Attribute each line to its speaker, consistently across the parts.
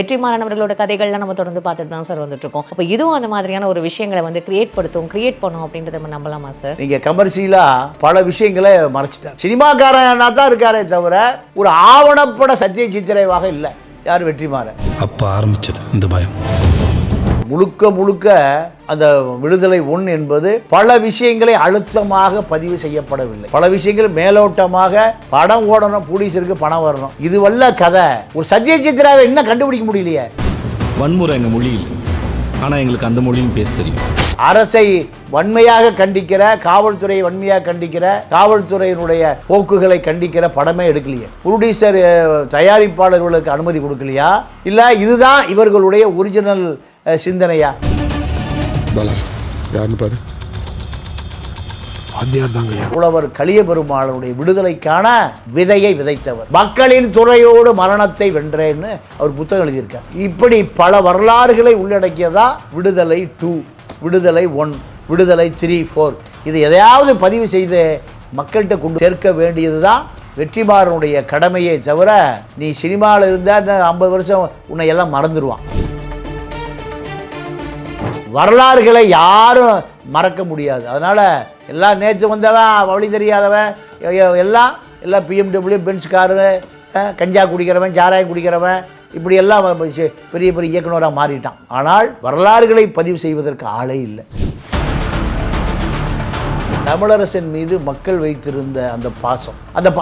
Speaker 1: வெற்றிமாறன் அவர்களோட கதைகள்லாம் நம்ம தொடர்ந்து பார்த்துட்டு தான் சார் வந்துட்டு இருக்கோம். அப்போ இதுவும் அந்த மாதிரியான ஒரு விஷயங்களை வந்து கிரியேட் பண்ணும் அப்படின்றத நம்ம நம்பலாமா சார்?
Speaker 2: நீங்க கமர்ஷியலா பல விஷயங்களை மறைச்சிட்டார். சினிமாக்காரனா தான் இருக்காரே தவிர ஒரு ஆவணப்பட சத்திய சித்திரைவாக இல்லை யார் வெற்றிமாறன்.
Speaker 3: அப்ப ஆரம்பிச்சது இந்த பயம்.
Speaker 2: முழுக்க முழுக்க அந்த விடுதலை 1 என்பது பல விஷயங்களை அழுத்தமாக பதிவு செய்யப்படவில்லை. பல விஷயங்கள் மேலோட்டமாக படம் ஓடணும், ப்ரொடியூசருக்கு பணம் வரணும், இது வல்ல கதை. ஒரு சத்திய சித்திராவை என்ன கண்டுபிடிக்க முடியலையே.
Speaker 3: வன்முறை எங்க மொழி இல்லை, ஆனா எங்களுக்கு அந்த மொழியும் பேச தெரியும்.
Speaker 2: அரசை வன்மையாக கண்டிக்கிற, காவல்துறையை வன்மையாக கண்டிக்கிற, காவல்துறையினுடைய போக்குகளை கண்டிக்கிற படமே எடுக்கலையே. ப்ரொடியூசர் தயாரிப்பாளர்களுக்கு அனுமதி கொடுக்கலையா? இல்லை இதுதான் இவர்களுடைய ஒரிஜினல் சிந்தனையா? புலவர் கலியபெருமாளுடைய விடுதலைக்கான விதையை விதைத்தவர், மக்களின் துறையோடு மரணத்தை வென்றேன்னு அவர் புத்தகம் எழுதியிருக்கார். இப்படி பல வரலாறுகளை உள்ளடக்கியதா விடுதலை 2, விடுதலை 1, விடுதலை 3, 4. இது எதையாவது பதிவு செய்து மக்கள்கிட்ட கொண்டு சேர்க்க வேண்டியது தான் வெற்றிமாறனுடைய கடமையை தவிர, நீ சினிமாவில் இருந்தால் 50 வருஷம் உன்னை எல்லாம் மறந்துடுவான். வரலாறுகளை யாரும் மறக்க முடியாது. அதனால் எல்லாம் நேற்று வந்தவன், வழி தெரியாதவன், எல்லாம் BMW, பென்ஸ் காரு, கஞ்சா குடிக்கிறவன், சாராயம் குடிக்கிறவன், இப்படி எல்லாம் பெரிய பெரிய இயக்குனராக மாறிட்டான். ஆனால் வரலாறுகளை பதிவு செய்வதற்கு ஆளே இல்லை. தமிழரசன் மீது மக்கள் வைத்திருந்த அந்த பாசம்,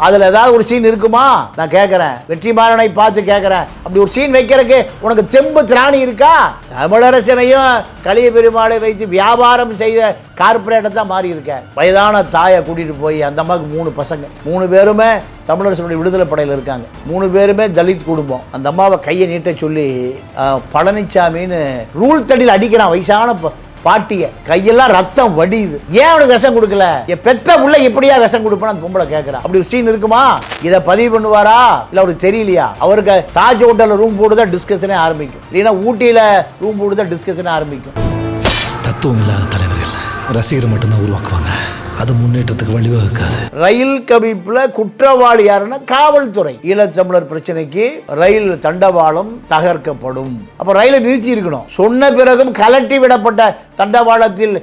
Speaker 2: அதில் ஏதாவது ஒரு சீன் இருக்குமா? நான் கேட்குறேன், வெற்றிமாறனை பார்த்து கேட்குறேன், அப்படி ஒரு சீன் வைக்கிறதுக்கு உனக்கு தெம்பு திராணி இருக்கா? தமிழரசனையும் கலியபெருமாளை வைத்து வியாபாரம் செய்த கார்பரேட்டர் தான் மாறி இருக்க. வயதான தாயை கூட்டிகிட்டு போய், அந்த அம்மாவுக்கு 3 பசங்க, 3 பேருமே தமிழரசனுடைய விடுதலை படையில் இருக்காங்க, 3 பேருமே தலித் குடும்பம். அந்த அம்மாவை கையை நீட்ட சொல்லி பழனிசாமின்னு ரூல் தடியில் அடிக்கிறான். வயசான பாட்டிய கையெல்லாம் ரத்தம் வடியுது. ஏன் அவனுக்கு விஷம் கொடுக்கல? பெத்த உள்ள எப்படியா விஷம் கொடுப்பான்னு அந்த பொம்பளை கேட்கிறா. அப்படி ஒரு சீன் இருக்குமா? இதை பதிவு பண்ணுவாரா? இல்ல அவருக்கு தெரியலையா? அவருக்கு தாஜ் ஹோட்டல்ல ரூம் போட்டுதான் டிஸ்கஷனே ஆரம்பிக்கும், இல்லைன்னா ஊட்டியில ரூம் போட்டுதான் டிஸ்கஷனே ஆரம்பிக்கும்.
Speaker 3: தத்துவம் இல்லாத தலைவர்கள் ரசிகரை மட்டும்தான் உருவாக்குவாங்க, அது முன்னேற்றத்துக்கு வழிவகுக்காது.
Speaker 2: ரயில் கவிப்புல குற்றவாளி யாருன்னா காவல்துறை. ஈழத்தமிழர் பிரச்சனைக்கு ரயில் தண்டவாளம் தகர்க்கப்படும். அப்ப ரயிலை நிறுத்தி இருக்கணும். சொன்ன பிறகும் கலட்டி விடப்பட்ட தண்டவாளத்தில்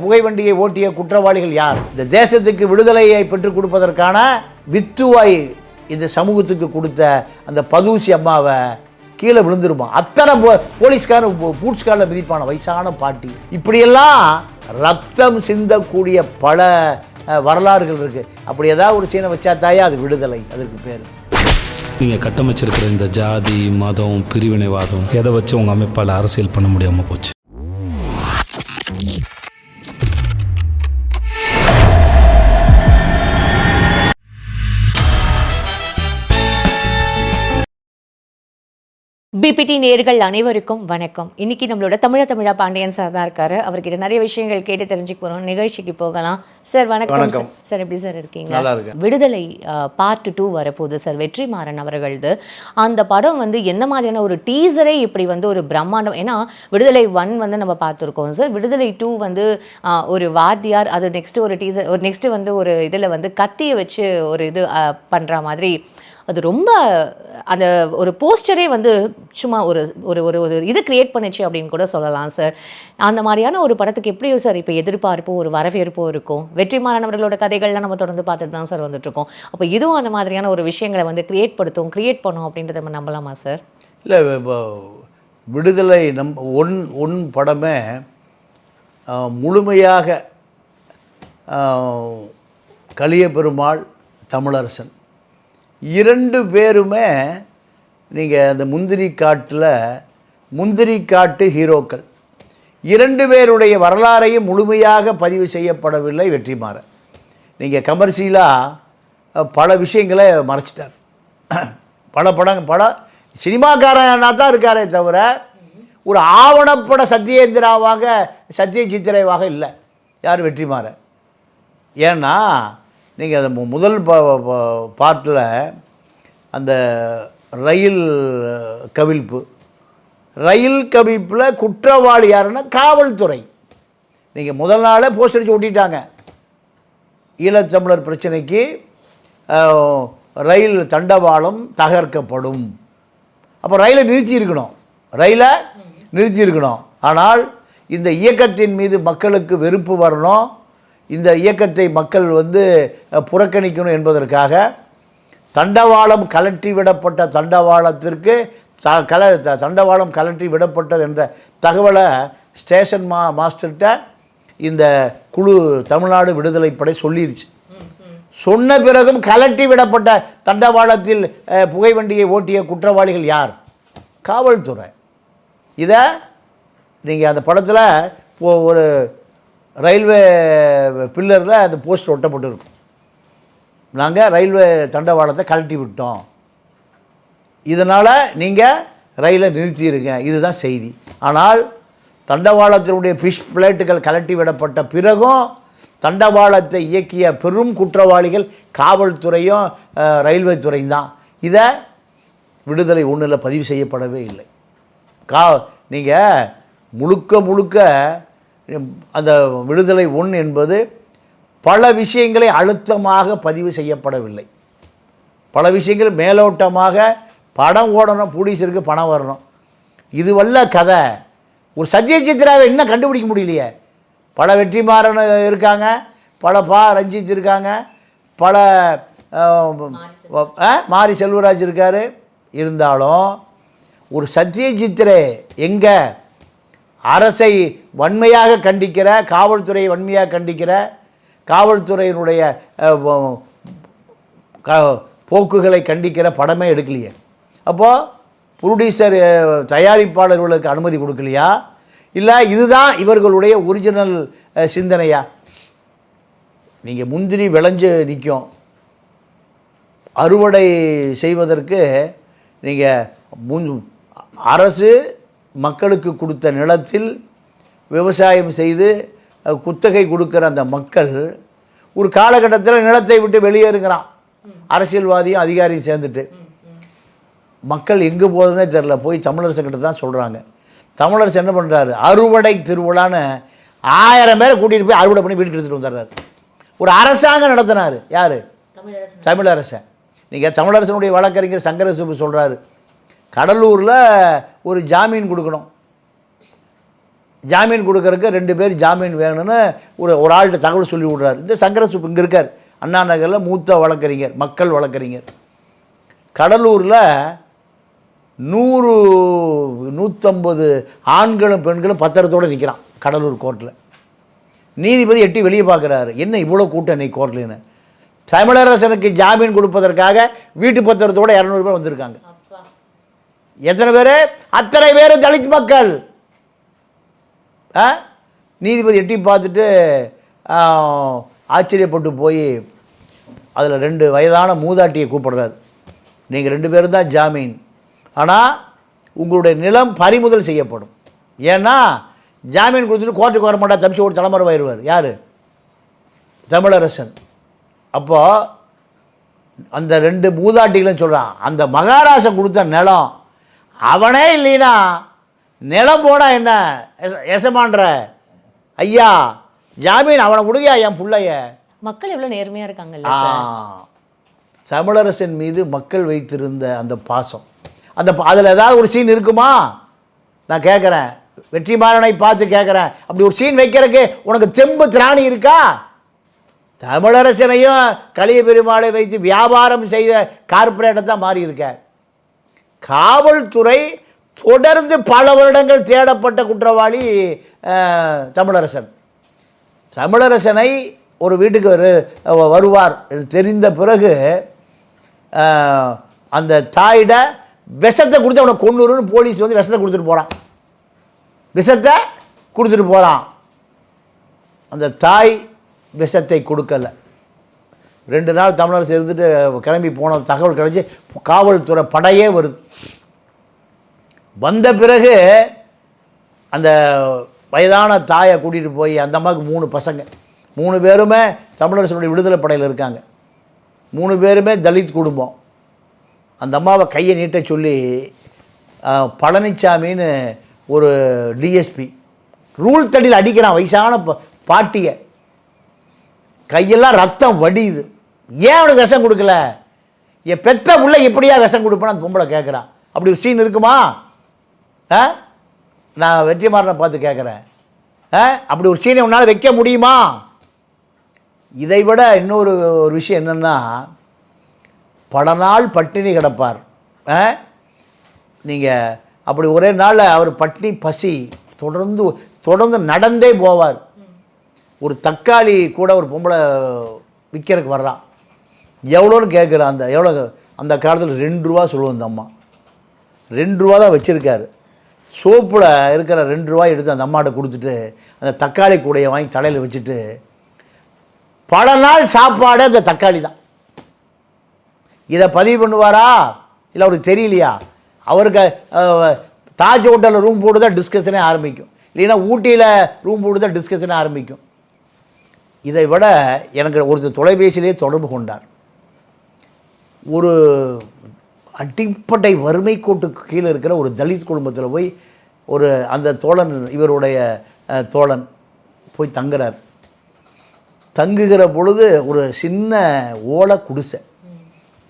Speaker 2: புகைவண்டியை ஓட்டிய குற்றவாளிகள் யார்? இந்த தேசத்துக்கு விடுதலையை பெற்றுக் கொடுப்பதற்கான வித்துவாய் இந்த சமூகத்துக்கு கொடுத்த அந்த பதூசி அம்மாவை கீழே விழுந்துருமா? அத்தனை போலீஸ்காரன் பூட்ஸ்காரில் மிதிப்பான வயசான பாட்டி. இப்படியெல்லாம் ரத்தம் சிந்தக்கூடிய பல வரலாறுகள் இருக்கு. அப்படி ஏதாவது ஒரு சீனை வச்சா தாயா அது விடுதலை, அதற்கு பேர்.
Speaker 3: நீங்கள் கட்டமைச்சிருக்கிற இந்த ஜாதி மதம் பிரிவினைவாதம் எதை வச்சு உங்கள் அமைப்பால் அரசியல் பண்ண முடியாமல் போச்சு.
Speaker 1: பிபிடி நேயர்கள் அனைவருக்கும் வணக்கம். இன்னைக்கு நம்மளோட தமிழா பாண்டியன் சார் தான் இருக்காரு. அவர்கிட்ட நிறைய விஷயங்கள் கேட்டு தெரிஞ்சுக்க போறோம். நிகழ்ச்சிக்கு போகலாம். சார் வணக்கம். சார் எப்படி சார் இருக்கீங்க? விடுதலை பார்ட் 2 வரப்போகுது சார், வெற்றிமாறன் அவர்களது. அந்த படம் வந்து எந்த மாதிரியான ஒரு டீசரே இப்படி வந்து ஒரு பிரம்மாண்டம். ஏன்னா விடுதலை 1 வந்து நம்ம பார்த்துருக்கோம் சார். விடுதலை 2 வந்து ஒரு வாத்தியார், அது நெக்ஸ்ட் ஒரு டீசர், ஒரு நெக்ஸ்ட் வந்து ஒரு இதில் வந்து கத்தியை வச்சு ஒரு இது பண்ணுற மாதிரி, அது ரொம்ப அந்த ஒரு போஸ்டரே வந்து சும்மா ஒரு ஒரு ஒரு இது கிரியேட் பண்ணிச்சு அப்படின்னு கூட சொல்லலாம் சார். அந்த மாதிரியான ஒரு படத்துக்கு எப்படி சார் இப்போ எதிர்பார்ப்போ ஒரு வரவேற்போ இருக்கும்? வெற்றிமாறன் அவர்களோட கதைகள்லாம் நம்ம தொடர்ந்து பார்த்துட்டு தான் சார் வந்துட்டுருக்கோம். அப்போ இதுவும் அந்த மாதிரியான ஒரு விஷயங்களை வந்து கிரியேட் பண்ணும் அப்படின்றத நம்ம நம்பலாமா சார்?
Speaker 2: இல்லை, விடுதலை ஒன் படமே முழுமையாக கலியபெருமாள், தமிழரசன் 2 பேருமே நீங்கள் அந்த முந்திரி காட்டு ஹீரோக்கள் 2 பேருடைய வரலாறையும் முழுமையாக பதிவு செய்யப்படவில்லை வெற்றிமாறன். நீங்கள் கமர்ஷியலாக பல விஷயங்களை மறைச்சிட்டார். பல சினிமாக்காரனா தான் இருக்காரே தவிர ஒரு ஆவணப்பட சத்திய சித்திரைவாக இல்லை யார் வெற்றிமாறன். ஏன்னா நீங்கள் அந்த முதல் பார்ட்டில் அந்த ரயில் கவிப்பில் குற்றவாளி யாருன்னா காவல்துறை. நீங்கள் முதல் நாளே போஸ்ட் அடித்து ஓட்டிட்டாங்க. ஈழத்தமிழர் பிரச்சனைக்கு ரயில் தண்டவாளம் தகர்க்கப்படும். அப்போ ரயிலை நிறுத்தி இருக்கணும். ரயிலை நிறுத்தியிருக்கணும். ஆனால் இந்த இயக்கத்தின் மீது மக்களுக்கு வெறுப்பு வரணும், இந்த இயக்கத்தை மக்கள் புறக்கணிக்கணும் என்பதற்காக தண்டவாளம் கலற்றி விடப்பட்ட தண்டவாளத்திற்கு தண்டவாளம் கலற்றி விடப்பட்டது என்ற தகவலை ஸ்டேஷன் மாஸ்டர்கிட்ட இந்த குழு தமிழ்நாடு விடுதலை படை சொல்லிடுச்சு. சொன்ன பிறகும் கலட்டி விடப்பட்ட தண்டவாளத்தில் புகைவண்டியை ஓட்டிய குற்றவாளிகள் யார்? காவல்துறை. இதை நீங்கள் அந்த படத்தில் ஒரு ரயில்வே பில்லரில் அந்த போஸ்டர் ஒட்டப்பட்டிருக்கும், நாங்கள் ரயில்வே தண்டவாளத்தை கழட்டி விட்டோம், இதனால் நீங்கள் ரயிலை நிறுத்திடுங்க, இதுதான் செய்தி. ஆனால் தண்டவாளத்தினுடைய ஃபிஷ் பிளேட்டுகள் கலட்டி விடப்பட்ட பிறகும் தண்டவாளத்தை இயக்கிய பெரும் குற்றவாளிகள் காவல்துறையும் ரயில்வே துறையும் தான். இதை விடுதலை 1 பதிவு செய்யப்படவே இல்லை. நீங்கள் முழுக்க அந்த விடுதலை 1 என்பது பல விஷயங்களை அழுத்தமாக பதிவு செய்யப்படவில்லை. பல விஷயங்கள் மேலோட்டமாக படம் ஓடணும், ப்ரொடியூசருக்கு பணம் வரணும், இது வல்ல கதை. ஒரு சத்யஜித்ராவை இன்னும் கண்டுபிடிக்க முடியலையே. பல வெற்றிமாறன் இருக்காங்க, பல ரஞ்சித் இருக்காங்க, பல மாரி செல்வராஜ் இருக்கார். இருந்தாலும் ஒரு சத்யஜித்ரே எங்கே அரசை வன்மையாக கண்டிக்கிற, காவல்துறையை வன்மையாக கண்டிக்கிற, காவல்துறையினுடைய போக்குகளை கண்டிக்கிற படமே எடுக்கலையே. அப்போது ப்ரொடியூசர் தயாரிப்பாளர்களுக்கு அனுமதி கொடுக்கலையா, இல்லை இதுதான் இவர்களுடைய ஒரிஜினல் சிந்தனையா? நீங்கள் முந்திரி விளைஞ்சு நிற்கும், அறுவடை செய்வதற்கு நீங்கள் அரசு மக்களுக்கு கொடுத்த நிலத்தில் விவசாயம் செய்து குத்தகை கொடுக்குற அந்த மக்கள் ஒரு காலகட்டத்தில் நிலத்தை விட்டு வெளியேறுகிறான், அரசியல்வாதியும் அதிகாரியும் சேர்ந்துட்டு. மக்கள் எங்கே போகுதுன்னே தெரில, போய் தமிழரசுக்கிட்ட தான் சொல்கிறாங்க. தமிழரசு என்ன பண்ணுறாரு, அறுவடை திருவிழான்னு 1000 பேரை கூட்டிகிட்டு போய் அறுவடை பண்ணி வீட்டுக்கு எடுத்துகிட்டு வந்துடுறாரு. ஒரு அரசாங்கம் நடத்தினார். யார்? தமிழரசன். நீங்கள் தமிழரசனுடைய வழக்கறிஞர் சங்கரசுப்பு சொல்கிறாரு, கடலூரில் ஒரு ஜாமீன் கொடுக்கணும், ஜாமீன் கொடுக்கறதுக்கு 2 பேர் ஜாமீன் வேணும்னு ஒரு ஆள்கிட்ட தகவல் சொல்லி விடுறாரு. இந்த சங்கரசுப்பு இங்கே இருக்கார், அண்ணா நகரில் மூத்த வழக்கறிஞர், மக்கள் வழக்கறிஞர். கடலூரில் 100-150 ஆண்களும் பெண்களும் பத்திரத்தோடு நிற்கிறான் கடலூர் கோர்ட்டில். நீதிபதி எட்டி வெளியே பார்க்குறாரு, என்ன இவ்வளோ கூட்டம் இன்னைக்கு கோர்ட்லன்னு. தமிழரசனுக்கு ஜாமீன் கொடுப்பதற்காக வீட்டு பத்திரத்தோடு 200 பேர் வந்திருக்காங்க. எத்தனை பேர்? அத்தனை பேர் தலித் மக்கள். நீதிபதி எட்டி பார்த்துட்டு ஆச்சரியப்பட்டு போய் அதில் 2 வயதான மூதாட்டியை கூப்பிடுறாரு. நீங்கள் 2 பேரும் தான் ஜாமீன், ஆனால் உங்களுடைய நிலம் பறிமுதல் செய்யப்படும். ஏன்னா ஜாமீன் கொடுத்துட்டு கோர்ட்டுக்கு வர மாட்டா, தப்பிச்சு ஒரு தலைமறைவாயிருவார். யார்? தமிழரசன். அப்போது அந்த 2 மூதாட்டிகளும் சொல்கிறான், அந்த மகாராசன் கொடுத்த நிலம் அவனே இல்லைன்னா நிலம் போனால் என்ன எசமான்ற ஐயா, ஜாமீன் அவனை கொடுங்க என் பிள்ளைய. மக்கள் எவ்வளோ நேர்மையாக இருக்காங்கல்ல. தமிழரசன் மீது மக்கள் வைத்திருந்த அந்த பாசம், அதில் ஏதாவது ஒரு சீன் இருக்குமா? நான் கேட்குறேன், வெற்றிமாறனை பார்த்து கேட்குறேன், அப்படி ஒரு சீன் வைக்கிறதுக்கு உனக்கு தெம்பு திராணி இருக்கா? தமிழரசனையும் கலிய பெருமாளை வைத்து வியாபாரம் செய்த கார்பரேட்டை தான் மாறி இருக்க. காவல்துறை தொடர்ந்து பல வருடங்கள் தேடப்பட்ட குற்றவாளி தமிழரசன். தமிழரசனை ஒரு வீட்டுக்கு வருவார் தெரிந்த பிறகு அந்த தாயிட விஷத்தை கொடுத்து அவனை கொன்னுருன்னு போலீஸ் விஷத்தை கொடுத்துட்டு போகிறான். விஷத்தை கொடுத்துட்டு போகிறான். அந்த தாய் விஷத்தை கொடுக்கலை. 2 நாள் தமிழரசு இருந்துட்டு கிளம்பி போன தகவல் கிடைச்சி காவல்துறை படையே வருது. வந்த பிறகு அந்த வயதான தாயை கூட்டிகிட்டு போய், அந்த அம்மாவுக்கு 3 பசங்க, 3 பேருமே தமிழரசனுடைய விடுதலை படையில் இருக்காங்க, 3 பேருமே தலித் குடும்பம். அந்த அம்மாவை கையை நீட்ட சொல்லி பழனிச்சாமின்னு ஒரு டிஎஸ்பி ரூல் தடியில் அடிக்கிறான் வயசான பாட்டியை. கையெல்லாம் ரத்தம் வடியுது. ஏன் அவனுக்கு விஷம் கொடுக்கல? என் பெத்த புள்ள எப்படியா விஷம் கொடுப்பேன்னு அந்த பொம்பளை கேட்குறான். அப்படி ஒரு சீன் இருக்குமா? நான் வெற்றிமாறனை பார்த்து கேட்குறேன், அப்படி ஒரு சீனை உன்னால் வைக்க முடியுமா? இதை விட இன்னொரு விஷயம் என்னென்னா, பல நாள் பட்டினி கிடப்பார். நீங்கள் அப்படி ஒரே நாள் அவர் பட்டினி பசி தொடர்ந்து நடந்தே போவார். ஒரு தக்காளி கூட ஒரு பொம்பளை விற்கிறதுக்கு வர்றான், எவ்வளோன்னு கேட்குறான். எவ்வளோ அந்த காலத்தில் 2 ரூபா சொல்லுவோம் அந்த அம்மா. 2 ரூபா தான் வச்சுருக்காரு. சோப்பில் இருக்கிற 2 ரூபாய் எடுத்து அந்த அம்மாட்ட கொடுத்துட்டு அந்த தக்காளி கூடையை வாங்கி தலையில் வச்சுட்டு பல நாள் சாப்பாடு அந்த தக்காளி தான். இதை பதிவு பண்ணுவாரா இல்லை அவருக்கு தெரியலையா? அவருக்கு தாஜ் ஹோட்டலில் ரூம் போட்டு தான் டிஸ்கஷனே ஆரம்பிக்கும், இல்லைன்னா ஊட்டியில் ரூம் போட்டு தான் டிஸ்கஷனே ஆரம்பிக்கும். இதை விட எனக்கு ஒருத்தர் தொலைபேசியிலே தொடர்பு கொண்டார். ஒரு அடிப்படை வறுமை கோட்டுக்கு கீழே இருக்கிற ஒரு தலித் குடும்பத்தில் போய் அந்த தோழன், இவருடைய தோழன் போய் தங்குறார். தங்குகிற பொழுது ஒரு சின்ன ஓலை குடிசை,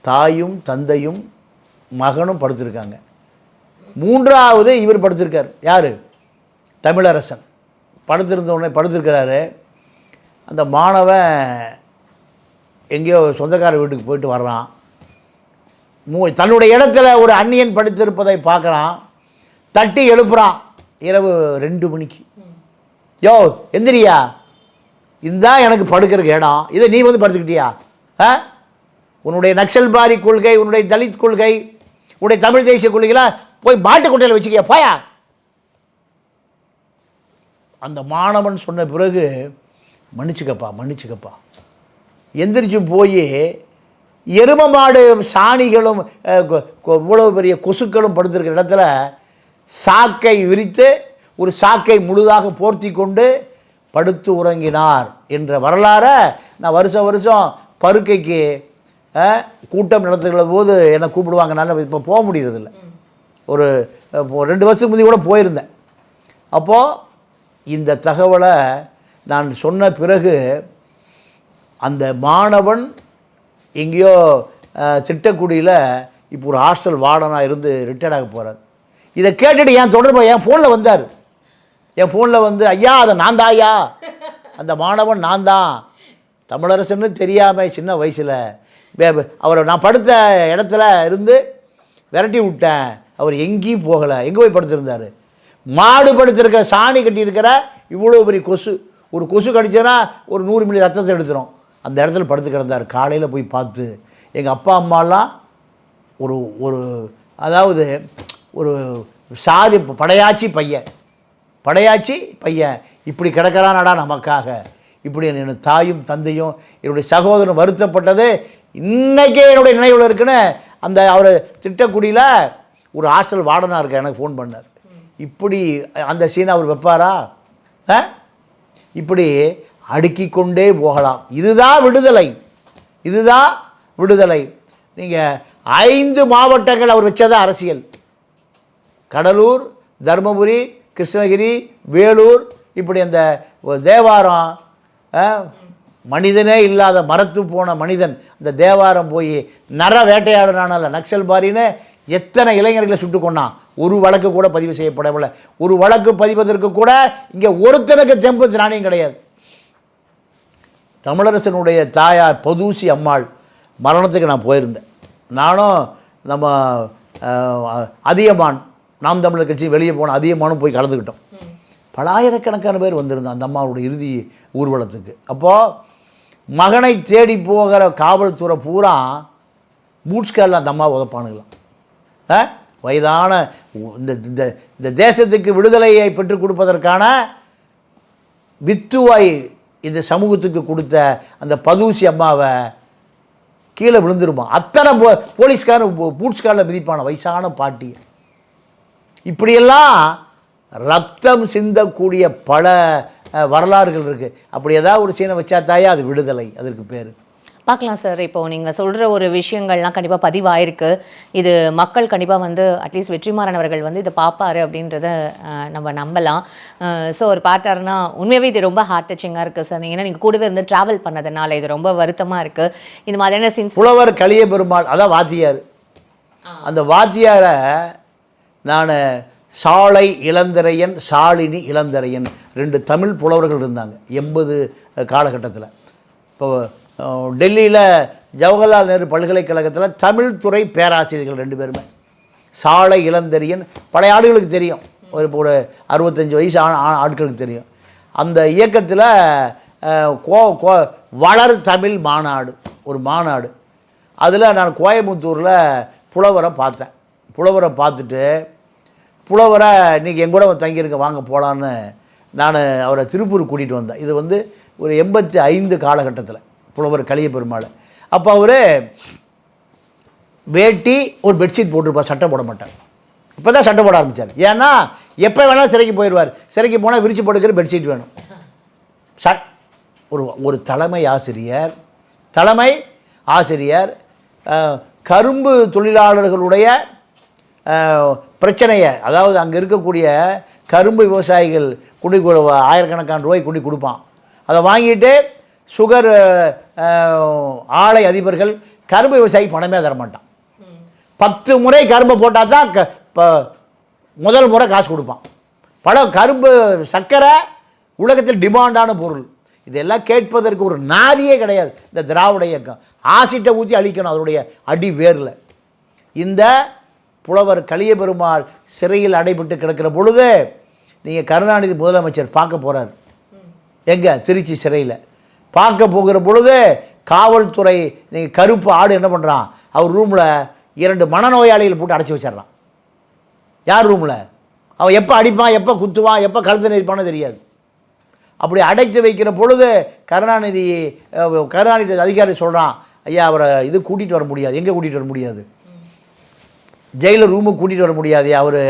Speaker 2: தாயும் தந்தையும் மகனும் படுத்திருக்காங்க. 3வது இவர் படுத்திருக்கார். யார்? தமிழரசன் படுத்திருந்தோடனே படுத்திருக்கிறாரு. அந்த மாணவன் எங்கேயோ சொந்தக்கார வீட்டுக்கு போயிட்டு வர்றான். தன்னுடைய இடத்துல ஒரு அந்நியன் படுத்திருப்பதை பார்க்குறான். தட்டி எழுப்புறான் இரவு 2 மணிக்கு. யோ எந்திரியா, இதுதான் எனக்கு படுக்கிறக்கு இடம், இதை நீ வந்து படுத்துக்கிட்டியா? உன்னுடைய நக்சல்பாரி கொள்கை, உன்னுடைய தலித் கொள்கை, உன்னுடைய தமிழ் தேசிய கொள்கைலாம் போய் மாட்டுக்கொட்டையில் வச்சுக்கியா போயா. அந்த மாணவன் சொன்ன பிறகு மன்னிச்சுக்கப்பா எந்திரிச்சு போய் எரும மாடு சாணிகளும் இவ்வளவு பெரிய கொசுக்களும் படுத்திருக்கிற இடத்துல சாக்கை விரித்து ஒரு சாக்கை முழுதாக போர்த்தி கொண்டு படுத்து உறங்கினார் என்ற வரலாறை நான் வருஷம் பருக்கைக்கு கூட்டம் நடத்துகிற போது என்னை கூப்பிடுவாங்க. நல்லா இப்போ போக முடியறதில்ல. ஒரு 2 வருஷத்துக்கு முந்தி கூட போயிருந்தேன். அப்போது இந்த தகவலை நான் சொன்ன பிறகு அந்த மாணவன் எங்கேயோ திட்டக்குடியில் இப்போ ஒரு ஹாஸ்டல் வார்டனாக இருந்து ரிட்டையர்ட் ஆக போகிறார். இதை கேட்டுட்டு என் தொடர்பு என் ஃபோனில் வந்தார். என் ஃபோனில் வந்து, ஐயா அதை நான் தான், ஐயா அந்த மாணவன் நான் தான், தமிழரசன்னு தெரியாமல் சின்ன வயசில் அவரை நான் படுத்த இடத்துல இருந்து விரட்டி விட்டேன். அவர் எங்கேயும் போகலை. எங்கே போய் படுத்திருந்தார்? மாடு படுத்திருக்கிற சாணி கட்டியிருக்கிற இவ்வளோ பெரிய கொசு, ஒரு கொசு கடிச்சேன்னா ஒரு 100 மில்லி ரத்தத்தை எடுத்துரும். அந்த இடத்துல படுத்து கிடந்தார். காலையில் போய் பார்த்து எங்கள் அப்பா அம்மாலாம் அதாவது ஒரு சாதி படையாச்சி பையன் இப்படி கிடக்கிறானடா நமக்காக, இப்படி என் தாயும் தந்தையும் என்னுடைய சகோதரன் வருத்தப்பட்டது இன்றைக்கே என்னுடைய நினைவில் இருக்குன்னு அந்த அவர் திட்டக்குடியில் ஒரு ஹாஸ்டல் வார்டனாக இருக்க எனக்கு ஃபோன் பண்ணார். இப்படி அந்த சீனை அவர் வைப்பாரா? இப்படி அடுக்கிக் கொண்டே போகலாம். இதுதான் விடுதலை. நீங்கள் 5 மாவட்டங்கள் அவர் வச்சதான் அரசியல். கடலூர், தருமபுரி, கிருஷ்ணகிரி, வேலூர், இப்படி அந்த தேவாரம், மனிதனே இல்லாத மரத்து போன மனிதன் இந்த தேவாரம் போய் நர வேட்டையாடுனானல்ல நக்சல்பாரின்னு எத்தனை இளைஞர்களை சுட்டு கொண்டான். ஒரு வழக்கு கூட பதிவு செய்யப்படவில்லை. ஒரு வழக்கு பதிவதற்கு கூட இங்கே ஒருத்தனுக்கு தெம்பு திராணியம் கிடையாது. தமிழரசனுடைய தாயார் பதூசி அம்மாள் மரணத்துக்கு நான் போயிருந்தேன். நானும் நம்ம அதியமான் நாம் தமிழர் கட்சி வெளியே போன அதியமானும் போய் கலந்துக்கிட்டோம். பலாயிரக்கணக்கான பேர் வந்திருந்தோம் அந்த அம்மாவோட இறுதி ஊர்வலத்துக்கு. அப்போது மகனை தேடி போகிற காவல்துறை பூரா பூட்ஸ்காரில் அந்த அம்மா உதப்பானுங்களாம். வயதான இந்த தேசத்துக்கு விடுதலையை பெற்றுக் கொடுப்பதற்கான வித்துவாய் இந்த சமூகத்துக்கு கொடுத்த அந்த பதூசி அம்மாவை கீழே விழுந்துருப்பான். அத்தனை போலீஸ்காரன் பூட்ஸ்காரில் மிதிப்பான வயசான பாட்டி. இப்படியெல்லாம் ரத்தம் சிந்தக்கூடிய பல வரலாறுகள் இருக்குது. அப்படி ஏதாவது ஒரு சீனை வச்சா தாயா அது விடுதலை, அதற்கு பேர்.
Speaker 1: பார்க்கலாம் சார். இப்போது நீங்கள் சொல்கிற ஒரு விஷயங்கள்லாம் கண்டிப்பாக பதிவாயிருக்கு. இது மக்கள் கண்டிப்பாக வந்து அட்லீஸ்ட் வெற்றிமாறன் அவர்கள் வந்து இதை பார்ப்பாரு அப்படின்றத நம்ம நம்பலாம். ஸோ அவர் பார்த்தாருன்னா உண்மையாகவே இது ரொம்ப ஹார்ட் டச்சிங்காக இருக்குது சார். ஏன்னா நீங்கள் கூடவே இருந்து ட்ராவல் பண்ணதுனால இது ரொம்ப வருத்தமாக இருக்குது. இந்த மாதிரியான சீன்ஸ்.
Speaker 2: புலவர் கலிய பெருமாள், அதான் வாத்தியார். அந்த வாத்தியாரை நான் சாலை இளந்திரையன், சாலினி இளந்திரையன் 2 தமிழ் புலவர்கள் இருந்தாங்க 80 காலகட்டத்தில். இப்போ டெல்லியில் ஜவஹர்லால் நேரு பல்கலைக்கழகத்தில் தமிழ் துறை பேராசிரியர்கள் 2 பேருமே. சாலை இளந்தெரியன் பழைய ஆடுகளுக்கு தெரியும், ஒரு 65 வயசு ஆட்களுக்கு தெரியும். அந்த இயக்கத்தில் வளர் தமிழ் மாநாடு, ஒரு மாநாடு. அதில் நான் கோயம்புத்தூரில் புலவரை பார்த்தேன். புலவரை பார்த்துட்டு புலவரை இன்றைக்கி எங்கூட தங்கியிருக்க வாங்க போகலான்னு நான் அவரை திருப்பூர் கூட்டிகிட்டு வந்தேன். இது வந்து ஒரு 85 காலகட்டத்தில் புலவர் கலியபெருமாள். அப்போ அவர் வேட்டி ஒரு பெட்ஷீட் போட்டிருப்பார், சட்டை போட மாட்டார். இப்போ தான் சட்டை போட ஆரம்பித்தார். ஏன்னா எப்போ வேணாலும் சிறைக்கு போயிடுவார். சிறைக்கு போனால் விரிச்சு போட்டுக்கிற பெட்ஷீட் வேணும். ஒரு தலைமை ஆசிரியர் கரும்பு தொழிலாளர்களுடைய பிரச்சனையை, அதாவது அங்கே இருக்கக்கூடிய கரும்பு விவசாயிகள் ஆயிரக்கணக்கான ரூபாய் கொண்டு கொடுப்பான். அதை வாங்கிட்டு சுகர் ஆலை அதிபர்கள் கரும்பு விவசாயி பணமே தரமாட்டான். 10 முறை கரும்பை போட்டால் தான் முதல் முறை காசு கொடுப்பான். கரும்பு சர்க்கரை உலகத்தில் டிமாண்டான பொருள். இதெல்லாம் கேட்பதற்கு ஒரு நாதியே கிடையாது இந்த திராவிட இயக்கம். ஆசிட்டை ஊற்றி அழிக்கணும் அதனுடைய அடி வேரில். இந்த புலவர் கலியபெருமாள் சிறையில் அடைபட்டு கிடக்கிற பொழுது நீங்கள் கருணாநிதி முதலமைச்சர் பார்க்க போகிறார். எங்கே? திருச்சி சிறையில் பார்க்க போகிற பொழுது காவல்துறை நீங்கள் கருப்பு ஆடு என்ன பண்ணுறான், அவர் ரூமில் 2 மனநோயாளிகள் போட்டு அடைச்சி வச்சிடறான். யார் ரூமில்? அவன் எப்போ அடிப்பான், எப்போ குத்துவான், எப்போ கழுத்து நெரிப்பான்னு தெரியாது. அப்படி அடைத்து வைக்கிற பொழுது கருணாநிதி அதிகாரி சொல்கிறான், ஐயா அவரை இது கூட்டிகிட்டு வர முடியாது. எங்கே கூட்டிகிட்டு வர முடியாது? ஜெயிலில் ரூமுக்கு கூட்டிகிட்டு வர முடியாது, அவர்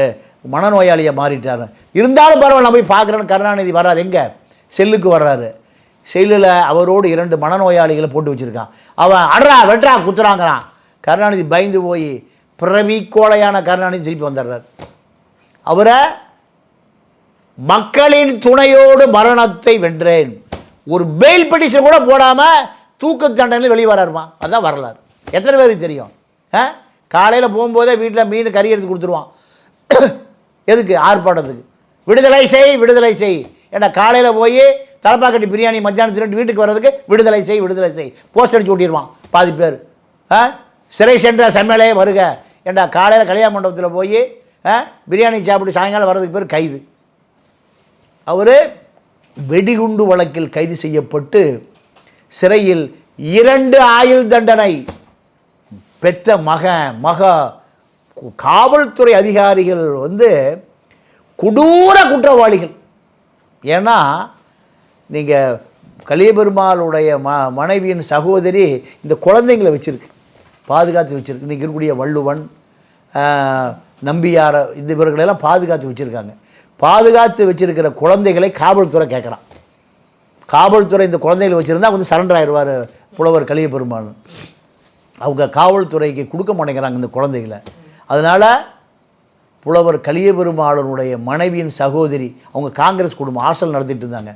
Speaker 2: மனநோயாளியை மாறிட்டார். இருந்தாலும் பரவாயில்ல நான் போய் பார்க்குறேன்னு கருணாநிதி வர்றாரு. எங்கே? செல்லுக்கு வர்றாரு. செல்லில் அவரோடு 2 மனநோயாளிகளை போட்டு வச்சுருக்கான். அவன் அட்ரா வெட்ரா குத்துறாங்கிறான். கருணாநிதி பயந்து போய் பிறவி கோளையான கருணாநிதி திருப்பி வந்துடுறார். அவரை மக்களின் துணையோடு மரணத்தை வென்றேன், ஒரு பெயில் பெட்டிஷன் கூட போடாமல் தூக்கு தண்டனையில் வெளியே வராருமா. அதுதான் வரலாறு. எத்தனை பேருக்கு தெரியும்? காலையில் போகும்போதே வீட்டில் மீன் கறி எடுத்து கொடுத்துருவான். எதுக்கு? ஆர்ப்பாட்டத்துக்கு. விடுதலை செய் விடுதலை செய். ஏன்னா காலையில் போய் தலப்பாக்கட்டி பிரியாணி மத்தியானத்து வீட்டுக்கு வர்றதுக்கு விடுதலை செய் விடுதலை செய் போஸ்ட் அடிச்சு ஓட்டிடுவான் பாதி பேர். சிறை சென்ற செம்மலே வருக. ஏண்டா காலையில் கல்யாண மண்டபத்தில் போய் பிரியாணி சாப்பிட்டு சாயங்காலம் வர்றதுக்கு பேர் கைது. அவர் வெடிகுண்டு வழக்கில் கைது செய்யப்பட்டு சிறையில் 2 ஆயுள் தண்டனை பெற்ற மக காவல்துறை அதிகாரிகள் கொடூர குற்றவாளிகள். ஏன்னா நீங்கள் கலியபெருமாளுடைய மனைவியின் சகோதரி இந்த குழந்தைங்களை வச்சுருக்கு, பாதுகாத்து வச்சுருக்கு. இன்றைக்கி இருக்கக்கூடிய வள்ளுவன், நம்பியார், இந்த இவர்களெல்லாம் பாதுகாத்து வச்சுருக்காங்க. பாதுகாத்து வச்சுருக்கிற குழந்தைகளை காவல்துறை கேட்குறான். காவல்துறை இந்த குழந்தைகளை வச்சுருந்தா சரண்டர் ஆயிடுவார் புலவர் கலியபெருமாள். அவங்க காவல்துறைக்கு கொடுக்க மாட்டேங்கிறாங்க இந்த குழந்தைகளை. அதனால் புலவர் கலியபெருமாளனுடைய மனைவியின் சகோதரி, அவங்க காங்கிரஸ் குடும்பம் ஹாஸ்டல் நடத்திட்டு இருந்தாங்க,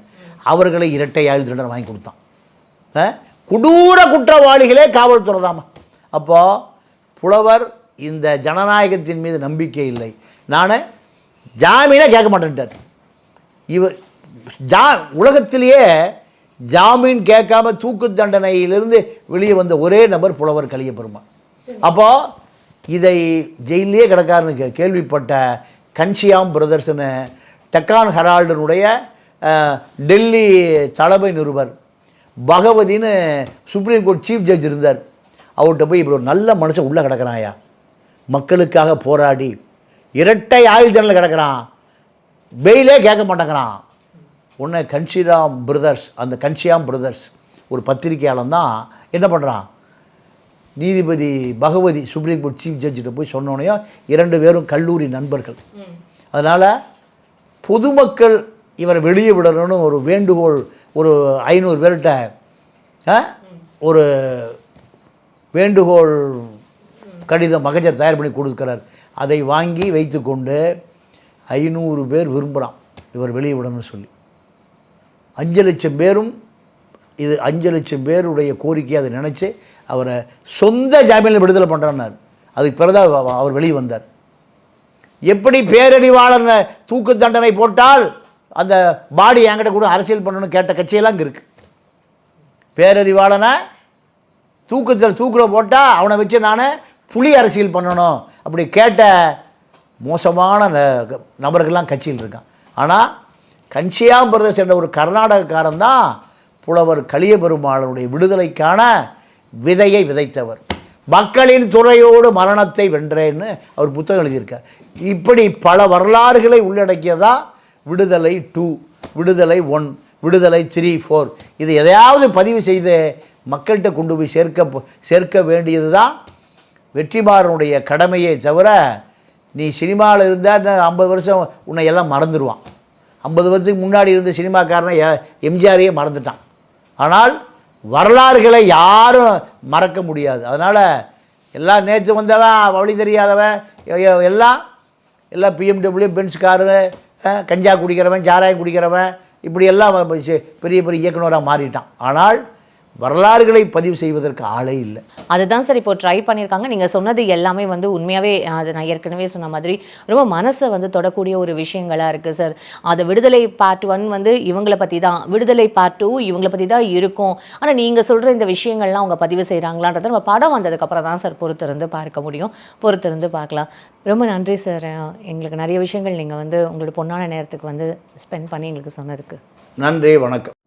Speaker 2: அவர்களை 2 ஆயுள் தண்டனை வாங்கி கொடுத்தான். கொடூர குற்றவாளிகளே காவல்துறை தாமா. அப்போது புலவர் இந்த ஜனநாயகத்தின் மீது நம்பிக்கை இல்லை, நான் ஜாமீனை கேட்க மாட்டேன்ட்டார். இவர் உலகத்திலேயே ஜாமீன் கேட்காம தூக்கு தண்டனையிலிருந்து வெளியே வந்த ஒரே நபர் புலவர் கலியபெருமாள். அப்போது இதை ஜெயிலே கிடக்காருன்னு கேள்விப்பட்ட கன்ஷியாம் பிரதர்ஸ்னு டெக்கான் ஹெரால்டனுடைய டெல்லி தலைமை நிருபர் பகவதின்னு சுப்ரீம் கோர்ட் சீஃப் ஜட்ஜ் இருந்தார். அவர்கிட்ட போய் இப்படி ஒரு நல்ல மனுஷன் உள்ளே கிடக்கிறாயா, மக்களுக்காக போராடி 2 ஆயுள் தண்டனை கிடக்கிறான், பெயிலே கேட்க மாட்டேங்கிறான். உன்னை கன்ஷியாம் பிரதர்ஸ் ஒரு பத்திரிகையாளன் தான் என்ன பண்ணுறான், நீதிபதி பகவதி சுப்ரீம் கோர்ட் சீஃப் ஜட்ஜிட்ட போய் சொன்னோனையும் 2 பேரும் கல்லூரி நண்பர்கள். அதனால் பொதுமக்கள் இவரை வெளியே விடணும்னு ஒரு வேண்டுகோள், ஒரு 500 பேர்கிட்ட ஒரு வேண்டுகோள் கடிதம் மகஜர் தயார் பண்ணி கொடுக்குறார். அதை வாங்கி வைத்து கொண்டு 500 பேர் விரும்புகிறான் இவர் வெளியே விடணும்னு சொல்லி. 5 லட்சம் பேரும் இது 5 லட்சம் பேருடைய கோரிக்கையை அதை நினச்சி அவரை சொந்த ஜாமீனில் விடுதலை பண்ணுறான்னார். அதுக்கு பிறகு அவர் வெளியே வந்தார். எப்படி பேரறிவாளன் தூக்கு தண்டனை போட்டால் அந்த பாடி என்கிட்ட கூட அரசியல் பண்ணணும்னு கேட்ட கட்சியெல்லாம் இங்கே இருக்குது. பேரறிவாளனை தூக்கில் போட்டால் அவனை வச்சு நான் புலி அரசியல் பண்ணணும் அப்படி கேட்ட மோசமான நபர்கள்லாம் கட்சியில் இருக்கான். ஆனால் கன்சியாம் பிரதேஷ் என்ற ஒரு கர்நாடகக்காரன் தான் புலவர் கலியபெருமாளுடைய விடுதலைக்கான விதையை விதைத்தவர். மக்களின் துறையோடு மரணத்தை வென்றேன்னு அவர் புத்தகம் எழுதியிருக்கார். இப்படி பல வரலாறுகளை உள்ளடக்கியதா விடுதலை 2, விடுதலை 1, விடுதலை 3, 4. இது எதையாவது பதிவு செய்து மக்கள்கிட்ட கொண்டு போய் சேர்க்க வேண்டியது தான் வெற்றிமாறனுடைய கடமையே தவிர, நீ சினிமாவில் இருந்தால் 50 வருஷம் உன்னை எல்லாம் மறந்துடுவான். 50 வருஷத்துக்கு முன்னாடி இருந்த சினிமாக்காரனை எம்ஜிஆரையே மறந்துட்டான். ஆனால் வரலாறுகளை யாரும் மறக்க முடியாது. அதனால் எல்லாம் நேற்று வந்தவன் வழி தெரியாதவன் எல்லாம் பிஎம்டபிள்யூ பென்ஸ் காரு, கஞ்சா குடிக்கிறவன், சாராயம் குடிக்கிறவன், இப்படியெல்லாம் பெரிய பெரிய இயக்குனராக மாறிட்டான். ஆனால் வரலாறுகளை பதிவு செய்வதற்கு ஆளே இல்லை.
Speaker 1: அதுதான் சார் இப்போ ட்ரை பண்ணியிருக்காங்க. நீங்கள் சொன்னது எல்லாமே வந்து உண்மையாகவே அது நான் ஏற்கனவே சொன்ன மாதிரி ரொம்ப மனசை வந்து தொடக்கூடிய ஒரு விஷயங்களாக இருக்குது சார். அது விடுதலை பார்ட் 1 வந்து இவங்களை பற்றி தான், விடுதலை பார்ட் 2 இவங்களை பற்றி தான் இருக்கும். ஆனால் நீங்கள் சொல்கிற இந்த விஷயங்கள்லாம் அவங்க பதிவு செய்கிறாங்களான்றதை நம்ம படம் வந்ததுக்கப்புறம் தான் சார் பொறுத்திருந்து பார்க்க முடியும். பொறுத்திருந்து பார்க்கலாம். ரொம்ப நன்றி சார். எங்களுக்கு நிறைய விஷயங்கள் நீங்கள் வந்து உங்களோட பொன்னான நேரத்துக்கு வந்து ஸ்பெண்ட் பண்ணி எங்களுக்கு சொன்னதுக்கு
Speaker 2: நன்றி, வணக்கம்.